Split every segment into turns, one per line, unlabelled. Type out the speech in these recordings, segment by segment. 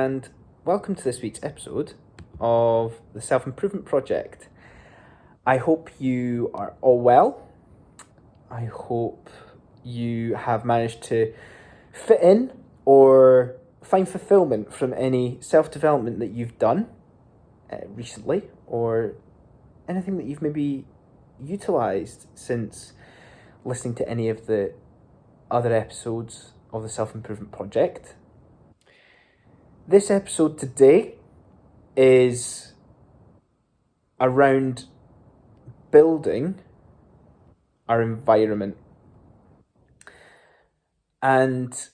and welcome to this week's episode of the Self Improvement Project. I hope you are all well. I hope you have managed to fit in or find fulfillment from any self-development that you've done recently, or anything that you've maybe utilised since listening to any of the other episodes of the Self Improvement Project. This episode today is around building our environment and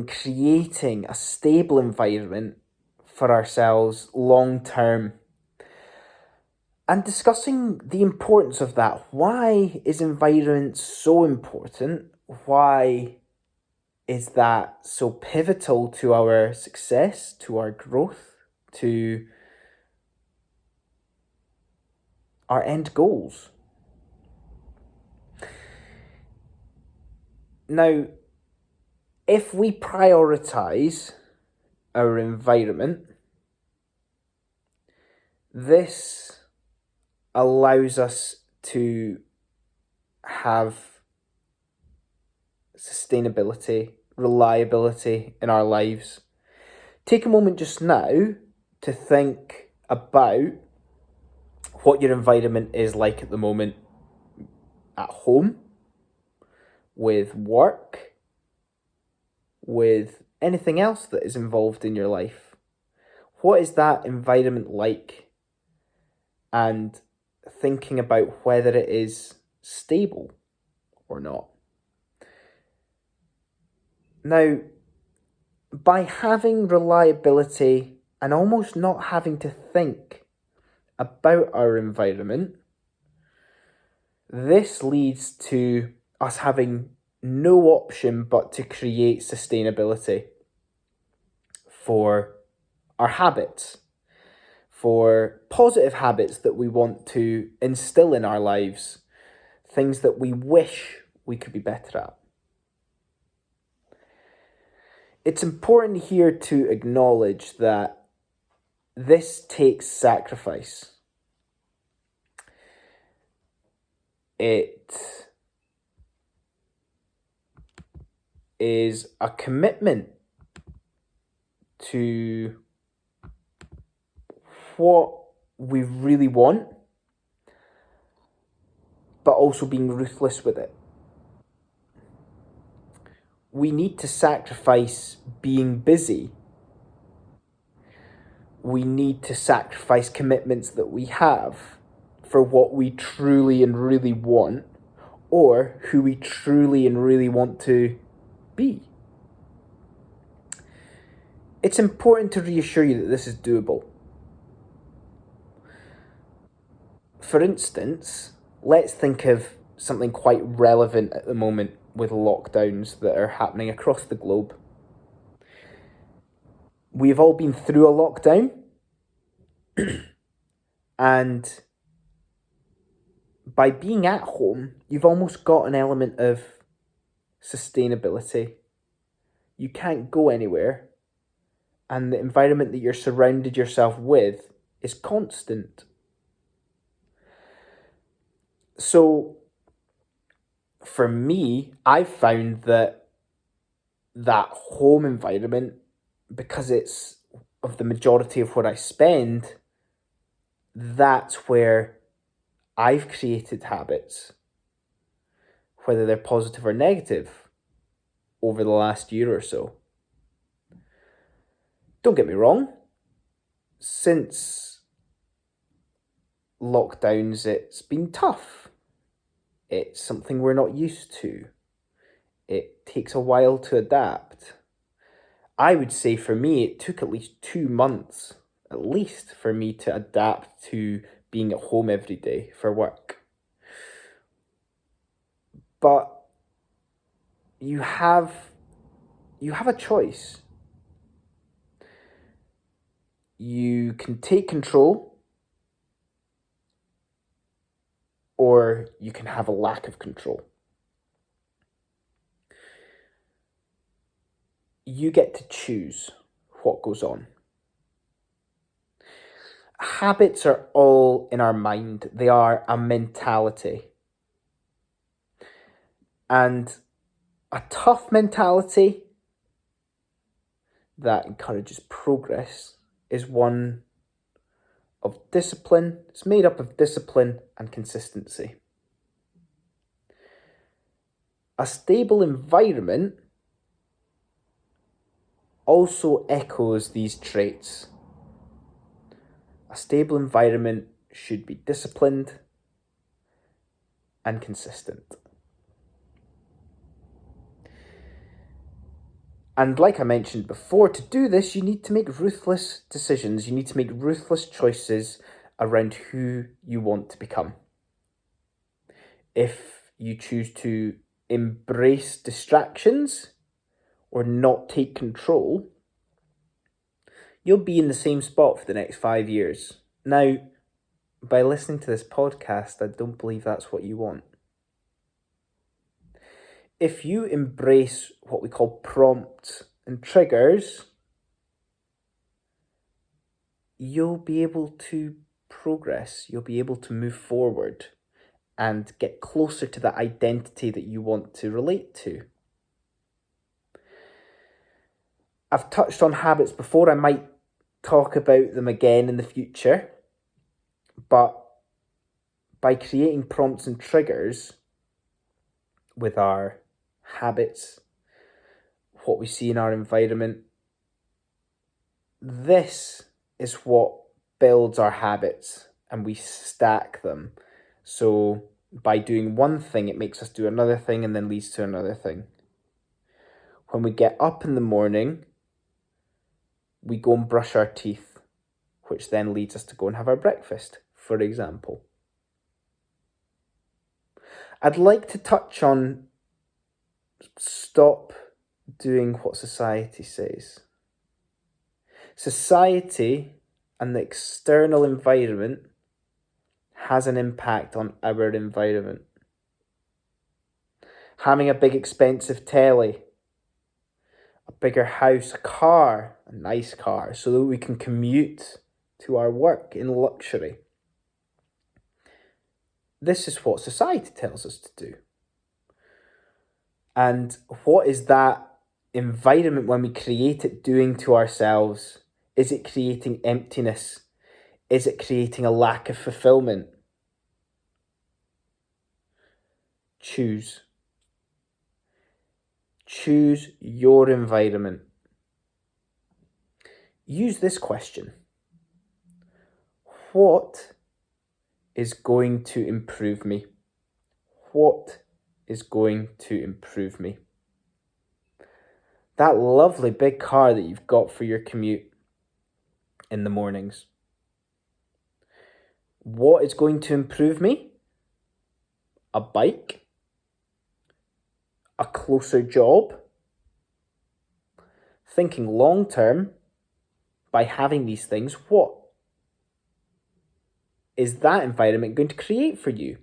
creating a stable environment for ourselves long term, and discussing the importance of that. Why is environment so important? Why is that so pivotal to our success, to our growth, to our end goals? Now, if we prioritize our environment, this allows us to have sustainability, reliability in our lives. Take a moment just now to think about what your environment is like at the moment, at home, with work, with anything else that is involved in your life. What is that environment like? And thinking about whether it is stable or not. Now, by having reliability and almost not having to think about our environment, this leads to us having no option but to create sustainability for our habits, for positive habits that we want to instill in our lives, things that we wish we could be better at. It's important here to acknowledge that this takes sacrifice. It is a commitment to what we really want, but also being ruthless with it. We need to sacrifice being busy. We need to sacrifice commitments that we have for what we truly and really want, or who we truly and really want to be. It's important to reassure you that this is doable. For instance, let's think of something quite relevant at the moment with lockdowns that are happening across the globe. We've all been through a lockdown, and by being at home, you've almost got an element of sustainability. You can't go anywhere, and the environment that you're surrounded yourself with is constant. So, for me, I've found that home environment, because it's of the majority of what I spend, that's where I've created habits, whether they're positive or negative, over the last year or so. Don't get me wrong, since lockdowns, it's been tough. It's something we're not used to. It takes a while to adapt. I would say for me, it took at least 2 months, at least, for me to adapt to being at home every day for work. But you have a choice. You can take control, or you can have a lack of control. you get to choose what goes on. Habits are all in our mind. They are a mentality. And a tough mentality that encourages progress is one of discipline. It's made up of discipline and consistency. A stable environment also echoes these traits. A stable environment should be disciplined and consistent. And like I mentioned before, to do this, you need to make ruthless decisions. You need to make ruthless choices around who you want to become. If you choose to embrace distractions or not take control, you'll be in the same spot for the next 5 years. Now, by listening to this podcast, I don't believe that's what you want. If you embrace what we call prompts and triggers, you'll be able to progress, you'll be able to move forward and get closer to the identity that you want to relate to. I've touched on habits before. I might talk about them again in the future, but by creating prompts and triggers with our habits, what we see in our environment, this is what builds our habits, and we stack them. So by doing one thing, it makes us do another thing and then leads to another thing. When we get up in the morning, we go and brush our teeth, which then leads us to go and have our breakfast, for example. I'd like to touch on stop doing what society says. Society and the external environment has an impact on our environment. Having a big expensive telly, a bigger house, a car, a nice car, so that we can commute to our work in luxury. This is what society tells us to do. And what is that environment, when we create it, doing to ourselves? Is it creating emptiness? Is it creating a lack of fulfillment? Choose. Choose your environment. Use this question. What is going to improve me? What is going to improve me? That lovely big car that you've got for your commute in the mornings. What is going to improve me? A bike? A closer job? Thinking long term, by having these things, what is that environment going to create for you?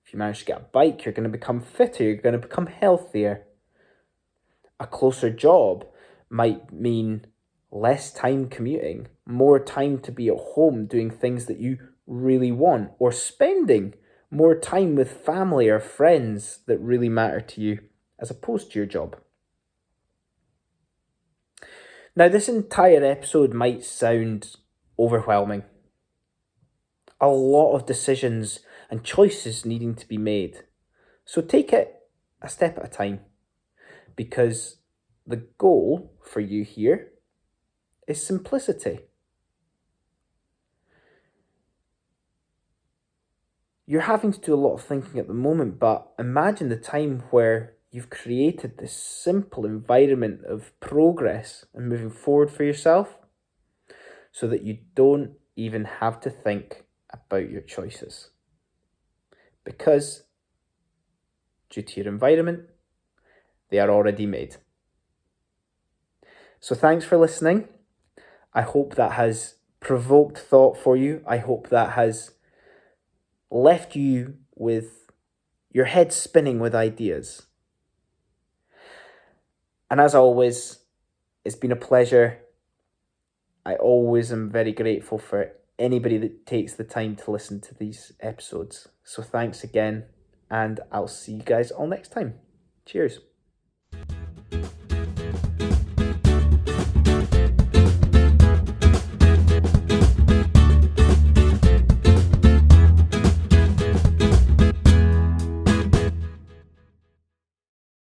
If you manage to get a bike, you're going to become fitter, you're going to become healthier. A closer job might mean less time commuting, more time to be at home doing things that you really want, or spending more time with family or friends that really matter to you as opposed to your job. Now, this entire episode might sound overwhelming. A lot of decisions and choices needing to be made. So take it a step at a time, because the goal for you here is simplicity. You're having to do a lot of thinking at the moment, but imagine the time where you've created this simple environment of progress and moving forward for yourself, so that you don't even have to think about your choices. Because due to your environment, they are already made. So thanks for listening. I hope that has provoked thought for you. I hope that has left you with your head spinning with ideas. And as always, It's been a pleasure. I always am very grateful for anybody that takes the time to listen to these episodes. So thanks again, and I'll see you guys all next time. Cheers.